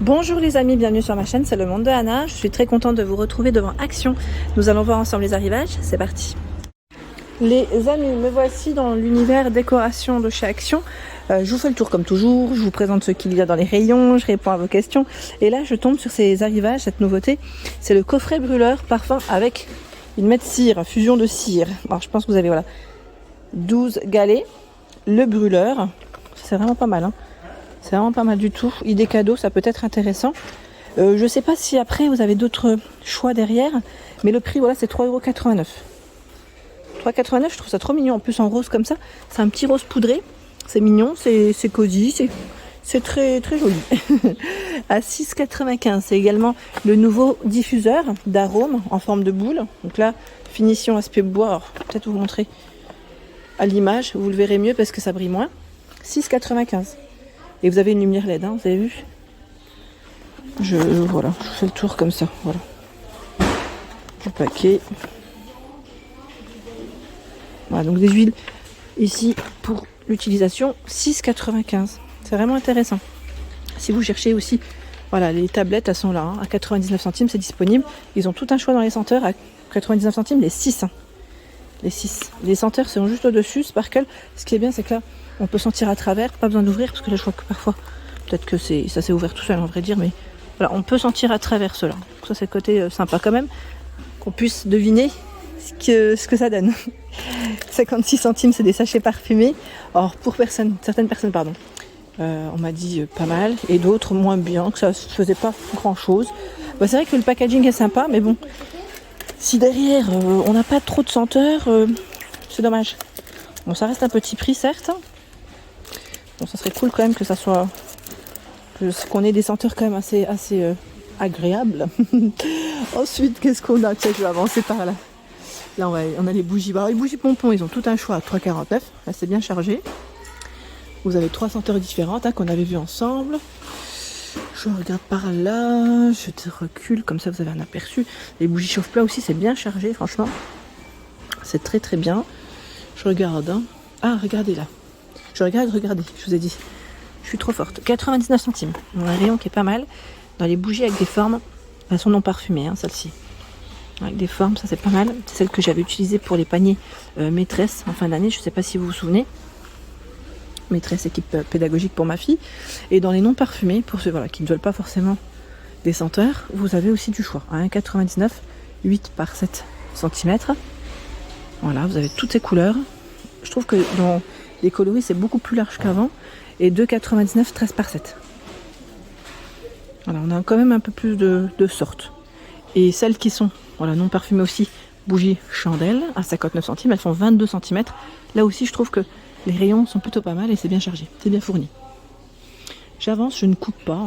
Bonjour les amis, bienvenue sur ma chaîne, c'est le monde de Anna. Je suis très contente de vous retrouver devant Action. Nous allons voir ensemble les arrivages, c'est parti. Les amis, me voici dans l'univers décoration de chez Action. Je vous fais le tour comme toujours, je vous présente ce qu'il y a dans les rayons, je réponds à vos questions. Et là je tombe sur ces arrivages, cette nouveauté, c'est le coffret brûleur parfum avec une mette cire, fusion de cire. Alors je pense que vous avez 12 galets, le brûleur, c'est vraiment pas mal C'est vraiment pas mal du tout. Idée cadeau, ça peut être intéressant. Je sais pas si après vous avez d'autres choix derrière, mais le prix c'est 3,89 €. 3,89 €, je trouve ça trop mignon. En plus en rose comme ça, c'est un petit rose poudré. C'est mignon, c'est cosy, c'est très très joli. À 6,95 €, c'est également le nouveau diffuseur d'arômes en forme de boule. Donc là, finition aspect bois. Alors, peut-être vous montrer à l'image, vous le verrez mieux parce que ça brille moins. 6,95 €. Et vous avez une lumière LED, vous avez vu? Je fais le tour comme ça, voilà. Le paquet. Voilà, donc des huiles ici pour l'utilisation, 6,95 €. C'est vraiment intéressant. Si vous cherchez aussi, les tablettes, elles sont là, à 99 centimes, c'est disponible. Ils ont tout un choix dans les senteurs, à 99 centimes, les 6. Les 6. Les senteurs sont juste au-dessus, Sparkle. Ce qui est bien, c'est que là, on peut sentir à travers, pas besoin d'ouvrir, parce que là, je vois que parfois, peut-être que ça s'est ouvert tout seul, en vrai dire, mais voilà, on peut sentir à travers cela. Ça, c'est le côté sympa quand même, qu'on puisse deviner ce que ça donne. 56 centimes, c'est des sachets parfumés. Or, pour certaines personnes, on m'a dit pas mal, et d'autres moins bien, que ça ne faisait pas grand-chose. C'est vrai que le packaging est sympa, mais bon, si derrière, on n'a pas trop de senteurs, c'est dommage. Bon, ça reste un petit prix, certes. Bon, ça serait cool quand même que ça soit... qu'on ait des senteurs quand même assez agréables. Ensuite, qu'est-ce qu'on a? Tiens, je vais avancer par là. Là, on a les bougies. Alors, les bougies pompons, ils ont tout un choix à 3,49 €. Là, c'est bien chargé. Vous avez 3 senteurs différentes qu'on avait vues ensemble. Je regarde par là. Je te recule, comme ça vous avez un aperçu. Les bougies chauffe-plat aussi, c'est bien chargé, franchement. C'est très très bien. Je regarde. Ah, regardez là. Regardez, je vous ai dit. Je suis trop forte. 99 centimes. On a un rayon qui est pas mal. Dans les bougies avec des formes, elles sont non parfumées, celle-ci. Avec des formes, ça c'est pas mal. C'est celle que j'avais utilisée pour les paniers maîtresse en fin d'année. Je ne sais pas si vous vous souvenez. Maîtresse équipe pédagogique pour ma fille. Et dans les non parfumés, pour ceux qui ne veulent pas forcément des senteurs, vous avez aussi du choix. 1,99 €, 8 par 7 cm. Voilà, vous avez toutes ces couleurs. Je trouve que dans les coloris, c'est beaucoup plus large qu'avant. Et 2,99 €, 13 par 7. Voilà, on a quand même un peu plus de sortes. Et celles qui sont non parfumées aussi, bougies chandelles, à 59 centimes, elles font 22 cm. Là aussi, je trouve que les rayons sont plutôt pas mal et c'est bien chargé, c'est bien fourni. J'avance, je ne coupe pas,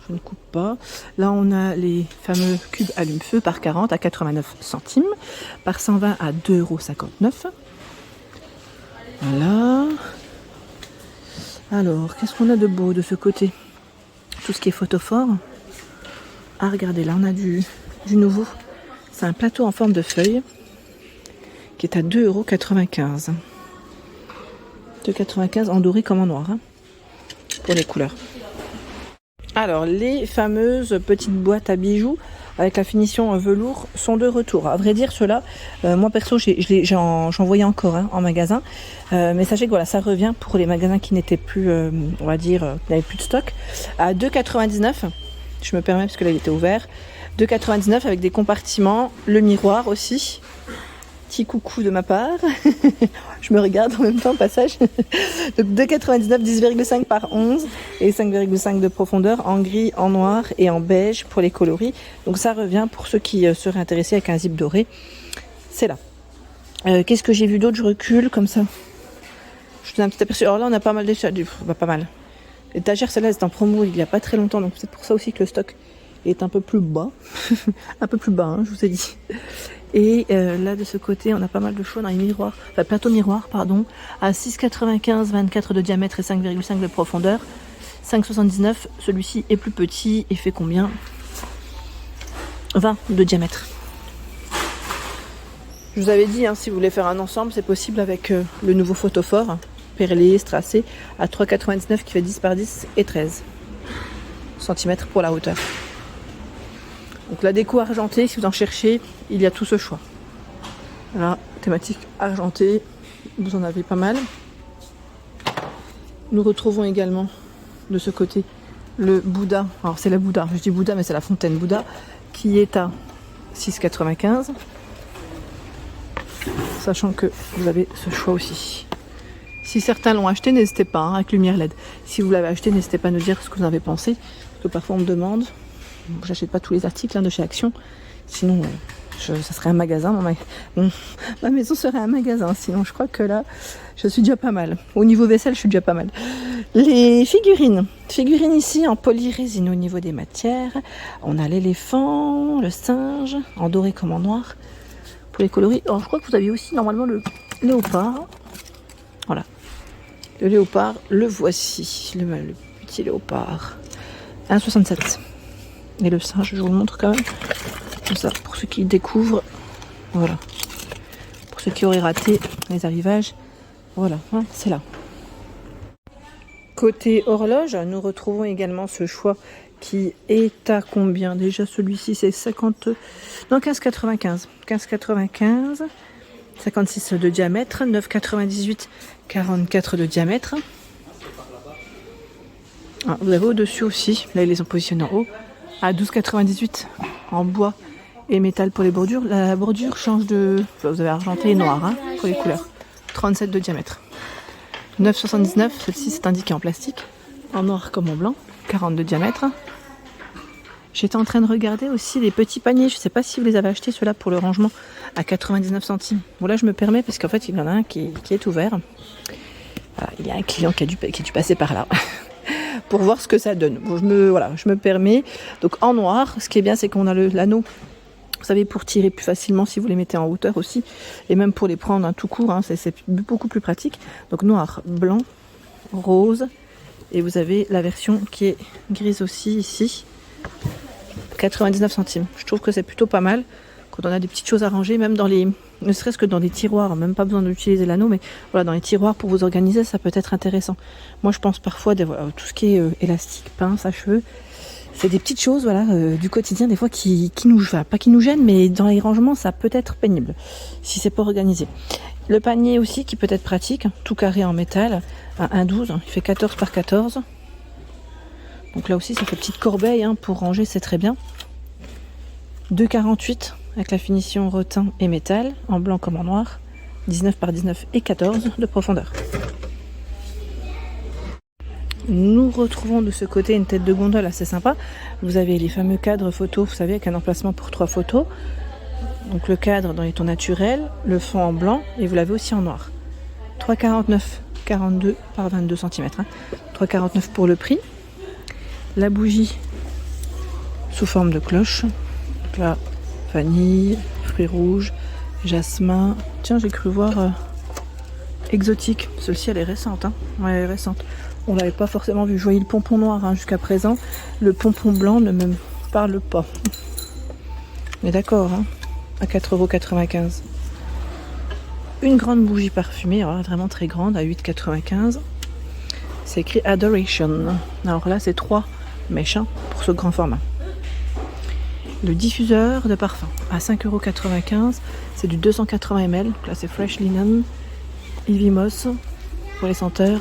je ne coupe pas. Là, on a les fameux cubes allume-feu par 40 à 89 centimes, par 120 à 2,59 €. Voilà. Alors, qu'est-ce qu'on a de beau de ce côté? Tout ce qui est photophore. Ah, regardez, là, on a du nouveau. C'est un plateau en forme de feuille qui est à 2,95 €. 2,95 € en doré comme en noir, pour les couleurs. Alors, les fameuses petites boîtes à bijoux avec la finition velours sont de retour. À vrai dire, ceux-là, moi perso, j'en voyais encore en magasin. Mais sachez que ça revient pour les magasins qui n'étaient plus, qui n'avaient plus de stock, à 2,99 €. Je me permets parce que là, il était ouvert. 2,99 € avec des compartiments, le miroir aussi. Petit coucou de ma part. Je me regarde en même temps, passage. Donc 2,99 €, 10,5 par 11 et 5,5 de profondeur en gris, en noir et en beige pour les coloris. Donc ça revient pour ceux qui seraient intéressés avec un zip doré. C'est là. Qu'est-ce que j'ai vu d'autre? Je recule comme ça. Je vous donne un petit aperçu. Alors là, on a pas mal d'étagères. Pas mal. L'étagère, celle-là, c'est en promo il n'y a pas très longtemps. Donc c'est pour ça aussi que le stock est un peu plus bas. Un peu plus bas, je vous ai dit. Et là, de ce côté, on a pas mal de choix dans les miroirs, plateau miroir, à 6,95 €, 24 de diamètre et 5,5 de profondeur. 5,79 €, celui-ci est plus petit et fait combien? 20 de diamètre. Je vous avais dit, si vous voulez faire un ensemble, c'est possible avec le nouveau photophore, perlé, strassé, à 3,99 € qui fait 10 par 10 et 13. cm pour la hauteur. Donc la déco argentée, si vous en cherchez, il y a tout ce choix. Voilà, thématique argentée, vous en avez pas mal. Nous retrouvons également de ce côté le Bouddha. Alors c'est la Bouddha, je dis Bouddha mais c'est la fontaine Bouddha qui est à 6,95 €. Sachant que vous avez ce choix aussi. Si certains l'ont acheté, n'hésitez pas, avec lumière LED. Si vous l'avez acheté, n'hésitez pas à nous dire ce que vous en avez pensé. Parce que parfois on me demande. J'achète pas tous les articles de chez Action. Sinon, ça serait un magasin. Ma maison serait un magasin. Sinon, je crois que là, je suis déjà pas mal. Au niveau vaisselle, je suis déjà pas mal. Les figurines. Figurines ici en polyrésine au niveau des matières. On a l'éléphant, le singe, en doré comme en noir. Pour les coloris. Alors, je crois que vous aviez aussi normalement le léopard. Voilà. Le léopard, le voici. Le petit léopard. 1,67 €. Et le singe, je vous le montre quand même. Comme ça, pour ceux qui découvrent. Voilà. Pour ceux qui auraient raté les arrivages. Voilà, hein, c'est là. Côté horloge, nous retrouvons également ce choix qui est à combien? Déjà, celui-ci, c'est 50... Non, 15,95. 15,95. 56 de diamètre. 9,98. 44 de diamètre. Ah, vous avez au-dessus aussi. Là, ils les ont positionnés en haut. À 12,98 en bois et métal pour les bordures. La bordure change de... Vous avez argenté et noir hein, pour les couleurs. 37 de diamètre. 9,79. Celle-ci, c'est indiqué en plastique. En noir comme en blanc. 40 de diamètre. J'étais en train de regarder aussi les petits paniers. Je ne sais pas si vous les avez achetés, ceux-là, pour le rangement à 99 centimes. Bon, là, je me permets parce qu'en fait, il y en a un qui est ouvert. Voilà, il y a un client qui a dû passer par là. Pour voir ce que ça donne. Bon, je me permets. Donc en noir, ce qui est bien, c'est qu'on a l'anneau, vous savez, pour tirer plus facilement si vous les mettez en hauteur aussi. Et même pour les prendre tout court, hein, c'est beaucoup plus pratique. Donc noir, blanc, rose. Et vous avez la version qui est grise aussi ici. 99 centimes. Je trouve que c'est plutôt pas mal. Quand on a des petites choses à ranger, même dans les... Ne serait-ce que dans les tiroirs, même pas besoin d'utiliser l'anneau, mais voilà, dans les tiroirs pour vous organiser, ça peut être intéressant. Moi, je pense parfois, tout ce qui est élastique, pince à cheveux, c'est des petites choses, voilà, du quotidien, des fois, qui nous, enfin, pas qui nous gênent, mais dans les rangements, ça peut être pénible, si c'est pas organisé. Le panier aussi, qui peut être pratique, tout carré en métal, à 1,12, il fait 14 par 14. Donc là aussi, ça fait petite corbeille, hein, pour ranger, c'est très bien. 2,48 avec la finition rotin et métal, en blanc comme en noir, 19 par 19 et 14 de profondeur. Nous retrouvons de ce côté une tête de gondole assez sympa. Vous avez les fameux cadres photos, vous savez, avec un emplacement pour 3 photos. Donc le cadre dans les tons naturels, le fond en blanc, et vous l'avez aussi en noir. 3,49, 42 par 22 cm. Hein. 3,49 pour le prix. La bougie sous forme de cloche. Donc là, vanille, fruits rouges, jasmin. Tiens, j'ai cru voir exotique. Celle-ci, elle est récente. Hein. Ouais, elle est récente. On l'avait pas forcément vu. Je voyais le pompon noir hein, jusqu'à présent. Le pompon blanc ne me parle pas. Mais d'accord, hein, à 4,95 €. Une grande bougie parfumée, alors vraiment très grande, à 8,95 €. C'est écrit Adoration. Alors là, c'est 3 mèches hein, pour ce grand format. Le diffuseur de parfum à 5,95 €. C'est du 280 ml. Là, c'est Fresh Linen, Ivy Moss pour les senteurs.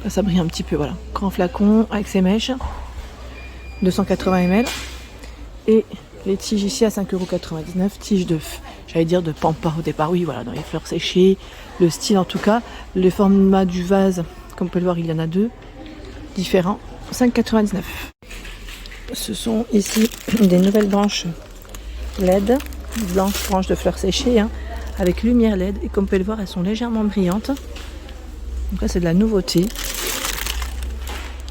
Là, ça brille un petit peu, voilà. Grand flacon avec ses mèches. 280 ml. Et les tiges ici à 5,99 €. Tiges j'allais dire de pampa au départ. Oui, voilà, dans les fleurs séchées. Le style en tout cas. Le format du vase, comme vous pouvez le voir, il y en a 2 différents. 5,99 €. Ce sont ici des nouvelles branches LED, blanches branches de fleurs séchées, hein, avec lumière LED. Et comme vous pouvez le voir, elles sont légèrement brillantes. Donc là, c'est de la nouveauté.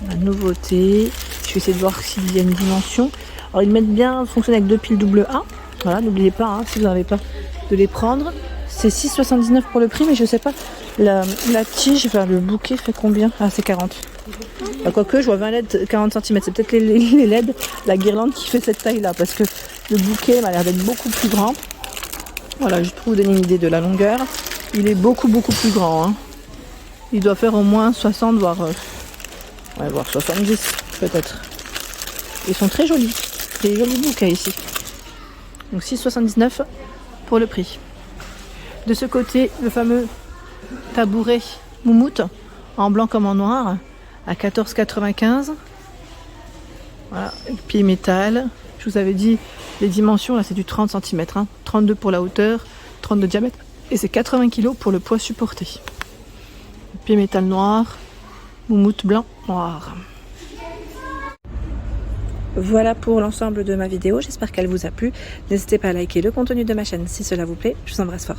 La nouveauté. Je vais essayer de voir s'il y a une dimension. Alors, ils mettent bien fonctionner avec 2 piles double A. Voilà, n'oubliez pas, hein, si vous n'avez pas, de les prendre. C'est 6,79 € pour le prix, mais je sais pas. La tige, enfin, le bouquet fait combien? Ah, c'est 40. Quoique, je vois 20 LED 40 cm. C'est peut-être les LED, la guirlande qui fait cette taille-là. Parce que le bouquet m'a l'air d'être beaucoup plus grand. Voilà, juste pour vous donner une idée de la longueur. Il est beaucoup plus grand. Hein. Il doit faire au moins 60, voire 70 peut-être. Ils sont très jolis. Des jolis bouquets ici. Donc 6,79 pour le prix. De ce côté, le fameux tabouret moumoute en blanc comme en noir à 14,95. Voilà, pied métal. Je vous avais dit les dimensions, là c'est du 30 cm, 32 pour la hauteur, 30 de diamètre et c'est 80 kg pour le poids supporté. Pied métal noir, moumoute blanc noir. Voilà pour l'ensemble de ma vidéo, j'espère qu'elle vous a plu. N'hésitez pas à liker le contenu de ma chaîne si cela vous plaît. Je vous embrasse fort.